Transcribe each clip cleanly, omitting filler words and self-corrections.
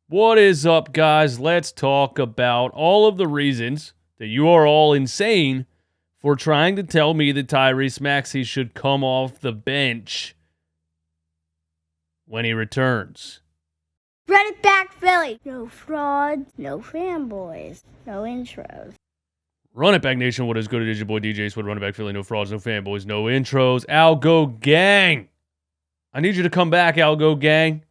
What is up, guys? Let's talk about all of the reasons that you are all insane for trying to tell me that Tyrese Maxey should come off the bench when he returns. Run it back, Philly. No frauds, no fanboys, no intros. Run it back, nation. What is good? It is your boy DJ Sweat. Run it back, Philly. No frauds, no fanboys, no intros. Algo Gang. I need you to come back, Algo Gang.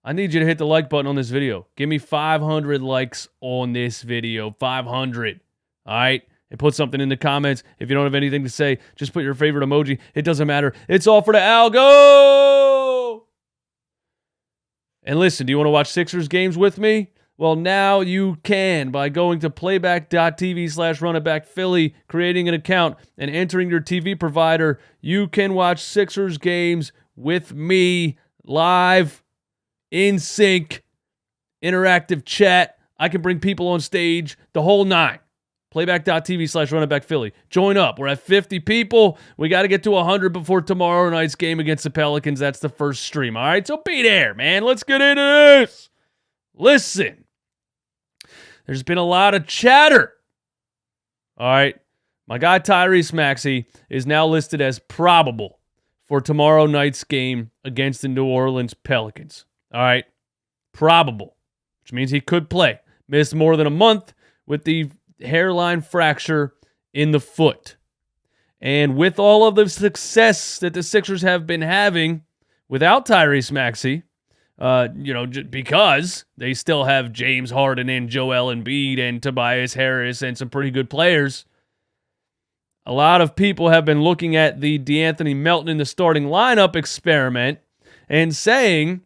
I need you to hit the like button on this video. Give me 500 likes on this video. 500. All right? And put something in the comments. If you don't have anything to say, just put your favorite emoji. It doesn't matter. It's all for the Algo! And listen, do you want to watch Sixers games with me? Well, now you can by going to playback.tv/runitbackphilly, creating an account, and entering your TV provider. You can watch Sixers games with me live, in sync, interactive chat. I can bring people on stage, the whole nine. Playback.tv/runitbackphilly. Join up. We're at 50 people. We got to get to 100 before tomorrow night's game against the Pelicans. That's the first stream. All right, so be there, man. Let's get into this. Listen, there's been a lot of chatter. All right, my guy Tyrese Maxey is now listed as probable for tomorrow night's game against the New Orleans Pelicans. All right, probable, which means he could play. Missed more than a month with the hairline fracture in the foot. And with all of the success that the Sixers have been having without Tyrese Maxey, because they still have James Harden and Joel Embiid and Tobias Harris and some pretty good players, a lot of people have been looking at the De'Anthony Melton in the starting lineup experiment and saying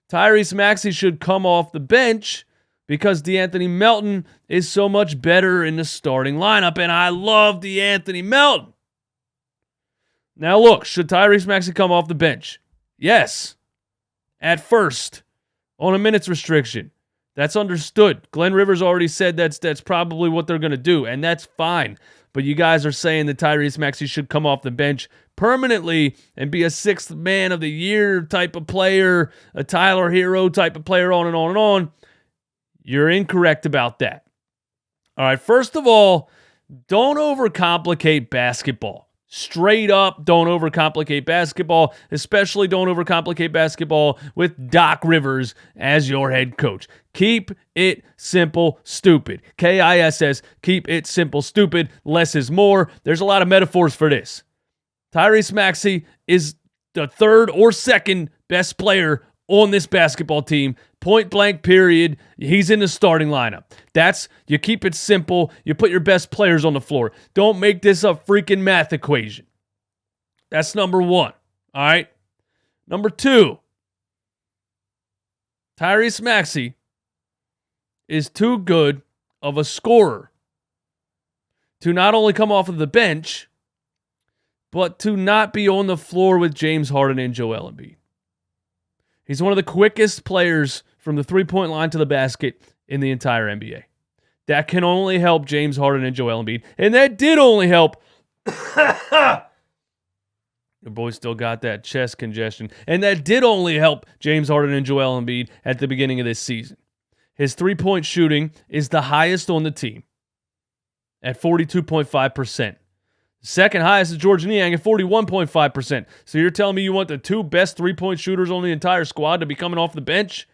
Tyrese Maxey should come off the bench because De'Anthony Melton is so much better in the starting lineup, and I love De'Anthony Melton. Now look, should Tyrese Maxey come off the bench? Yes. At first, on a minutes restriction. That's understood. Glenn Rivers already said that's probably what they're going to do, and that's fine. But you guys are saying that Tyrese Maxey should come off the bench permanently and be a sixth man of the year type of player, a Tyler Hero type of player, on and on and on. You're incorrect about that. All right, first of all, don't overcomplicate basketball. Straight up, don't overcomplicate basketball, especially don't overcomplicate basketball with Doc Rivers as your head coach. Keep it simple, stupid. KISS, keep it simple, stupid. Less is more. There's a lot of metaphors for this. Tyrese Maxey is the third or second best player on this basketball team. Point blank, period. He's in the starting lineup. You keep it simple. You put your best players on the floor. Don't make this a freaking math equation. That's number one. All right. Number two, Tyrese Maxey is too good of a scorer to not only come off of the bench, but to not be on the floor with James Harden and Joel Embiid. He's one of the quickest players from the three-point line to the basket in the entire NBA. That can only help James Harden and Joel Embiid. And that did only help. The boy still got that chest congestion. And that did only help James Harden and Joel Embiid at the beginning of this season. His three-point shooting is the highest on the team at 42.5%. Second highest is George Niang at 41.5%. So you're telling me you want the two best three-point shooters on the entire squad to be coming off the bench?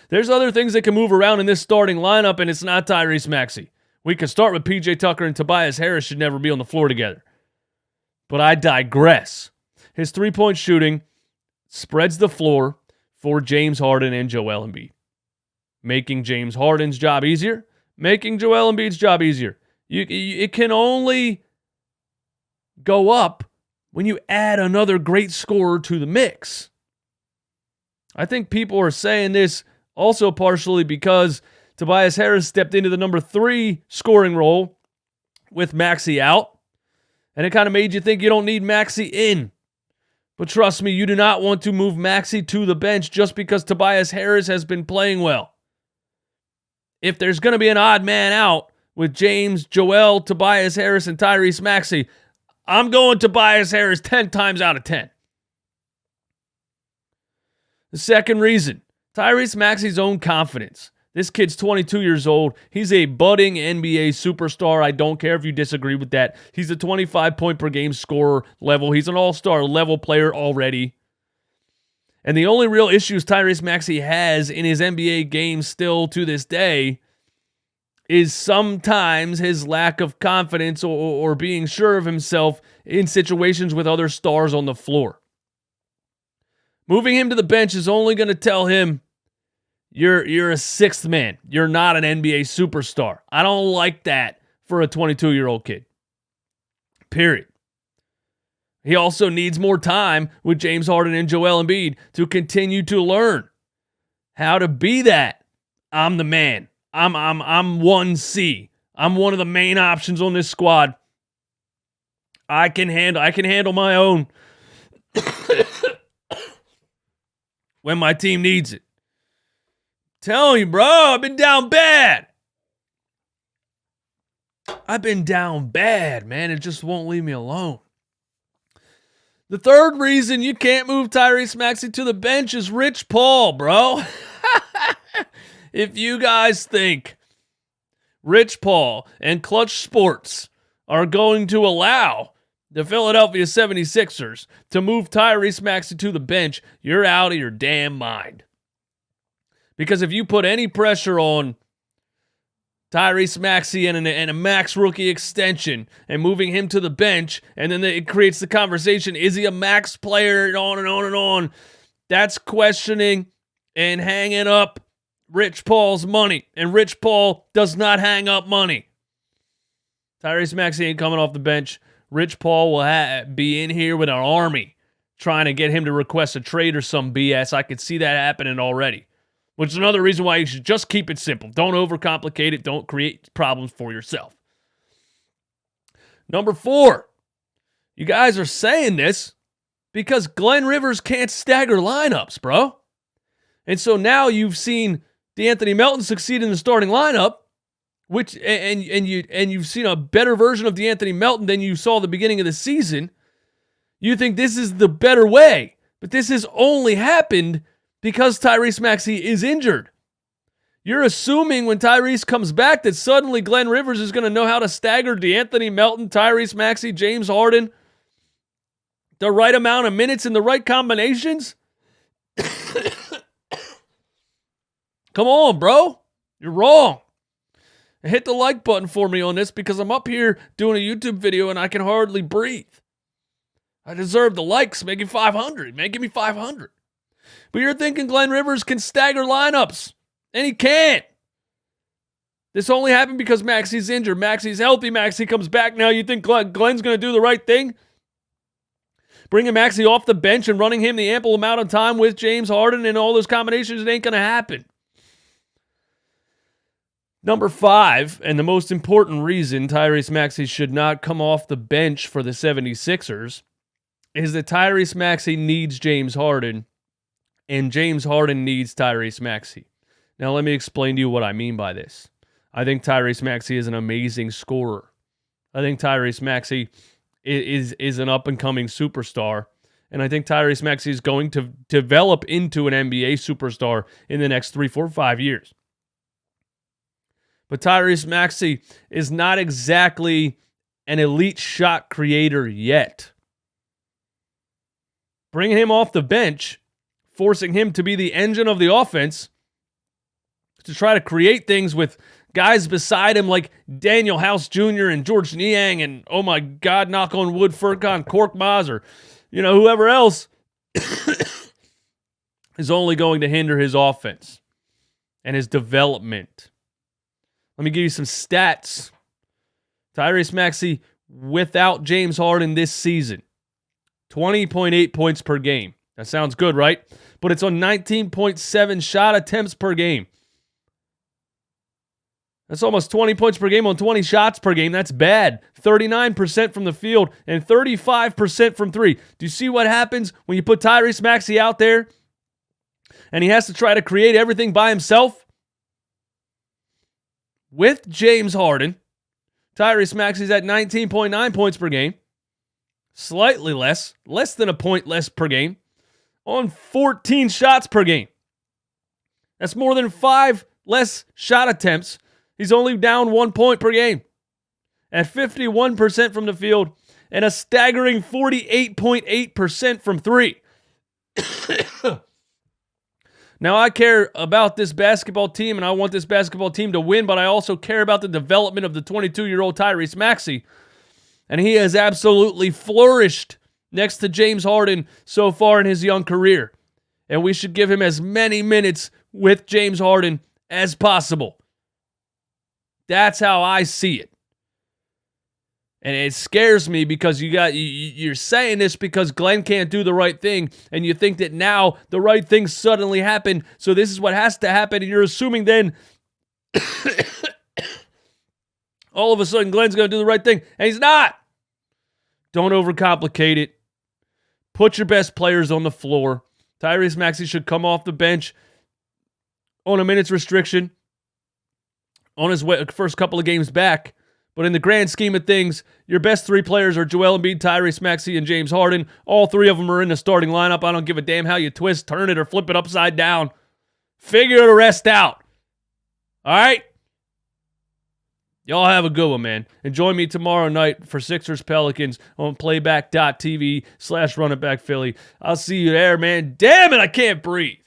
There's other things that can move around in this starting lineup, and it's not Tyrese Maxey. We can start with P.J. Tucker and Tobias Harris should never be on the floor together. But I digress. His three-point shooting spreads the floor for James Harden and Joel Embiid, making James Harden's job easier, making Joel Embiid's job easier. It can only go up when you add another great scorer to the mix. I think people are saying this also partially because Tobias Harris stepped into the number 3 scoring role with Maxey out, and it kind of made you think you don't need Maxey in. But trust me, you do not want to move Maxey to the bench just because Tobias Harris has been playing well. If there's going to be an odd man out with James, Joel, Tobias Harris, and Tyrese Maxey, I'm going Tobias Harris 10 times out of 10. The second reason Tyrese Maxey's own confidence. This kid's 22 years old. He's a budding NBA superstar. I don't care if you disagree with that. He's a 25-point-per-game scorer level. He's an all-star level player already. And the only real issues Tyrese Maxey has in his NBA game still to this day is sometimes his lack of confidence or being sure of himself in situations with other stars on the floor. Moving him to the bench is only going to tell him, You're a sixth man. You're not an NBA superstar. I don't like that for a 22-year-old kid. Period. He also needs more time with James Harden and Joel Embiid to continue to learn how to be that. I'm the man. I'm 1C. I'm one of the main options on this squad. I can handle my own when my team needs it. Telling you, bro, I've been down bad. Man. It just won't leave me alone. The third reason you can't move Tyrese Maxey to the bench is Rich Paul, bro. If you guys think Rich Paul and Clutch Sports are going to allow the Philadelphia 76ers to move Tyrese Maxey to the bench, you're out of your damn mind. Because if you put any pressure on Tyrese Maxey and a max rookie extension and moving him to the bench, and then it creates the conversation, is he a max player, and on and on and on, that's questioning and hanging up Rich Paul's money. And Rich Paul does not hang up money. Tyrese Maxey ain't coming off the bench. Rich Paul will be in here with an army trying to get him to request a trade or some BS. I could see that happening already. Which is another reason why you should just keep it simple. Don't overcomplicate it. Don't create problems for yourself. Number 4, you guys are saying this because Glenn Rivers can't stagger lineups, bro. And so now you've seen De'Anthony Melton succeed in the starting lineup, which and you've seen a better version of De'Anthony Melton than you saw at the beginning of the season. You think this is the better way, but this has only happened because Tyrese Maxey is injured. You're assuming when Tyrese comes back that suddenly Glenn Rivers is going to know how to stagger De'Anthony Melton, Tyrese Maxey, James Harden, the right amount of minutes and the right combinations? Come on, bro. You're wrong. Hit the like button for me on this because I'm up here doing a YouTube video and I can hardly breathe. I deserve the likes. Make it 500. Give me 500. But you're thinking Glenn Rivers can stagger lineups, and he can't. This only happened because Maxey's injured. Maxey's healthy. Maxey comes back now. You think Glenn's going to do the right thing? Bringing Maxey off the bench and running him the ample amount of time with James Harden and all those combinations, it ain't going to happen. Number 5, and the most important reason Tyrese Maxey should not come off the bench for the 76ers is that Tyrese Maxey needs James Harden, and James Harden needs Tyrese Maxey. Now, let me explain to you what I mean by this. I think Tyrese Maxey is an amazing scorer. I think Tyrese Maxey is an up-and-coming superstar, and I think Tyrese Maxey is going to develop into an NBA superstar in the next 3, 4, 5 years. But Tyrese Maxey is not exactly an elite shot creator yet. Bringing him off the bench, forcing him to be the engine of the offense, to try to create things with guys beside him like Daniel House Jr. and George Niang and, oh my God, knock on wood, Furkan Korkmaz or, whoever else is only going to hinder his offense and his development. Let me give you some stats. Tyrese Maxey without James Harden this season, 20.8 points per game. That sounds good, right? But it's on 19.7 shot attempts per game. That's almost 20 points per game on 20 shots per game. That's bad. 39% from the field and 35% from three. Do you see what happens when you put Tyrese Maxey out there and he has to try to create everything by himself? With James Harden, Tyrese Maxey's at 19.9 points per game. Slightly less than a point less per game, on 14 shots per game. That's more than 5 less shot attempts. He's only down 1 point per game at 51% from the field and a staggering 48.8% from three. Now, I care about this basketball team, and I want this basketball team to win, but I also care about the development of the 22-year-old Tyrese Maxey. And he has absolutely flourished next to James Harden so far in his young career. And we should give him as many minutes with James Harden as possible. That's how I see it. And it scares me because you're saying this because Glenn can't do the right thing, and you think that now the right thing suddenly happened, so this is what has to happen, and you're assuming then all of a sudden Glenn's going to do the right thing, and he's not. Don't overcomplicate it. Put your best players on the floor. Tyrese Maxey should come off the bench on a minutes restriction on his first couple of games back. But in the grand scheme of things, your best 3 players are Joel Embiid, Tyrese Maxey, and James Harden. All 3 of them are in the starting lineup. I don't give a damn how you twist, turn it, or flip it upside down. Figure the rest out. All right? Y'all have a good one, man. And join me tomorrow night for Sixers Pelicans on playback.tv/runitbackphilly. I'll see you there, man. Damn it, I can't breathe.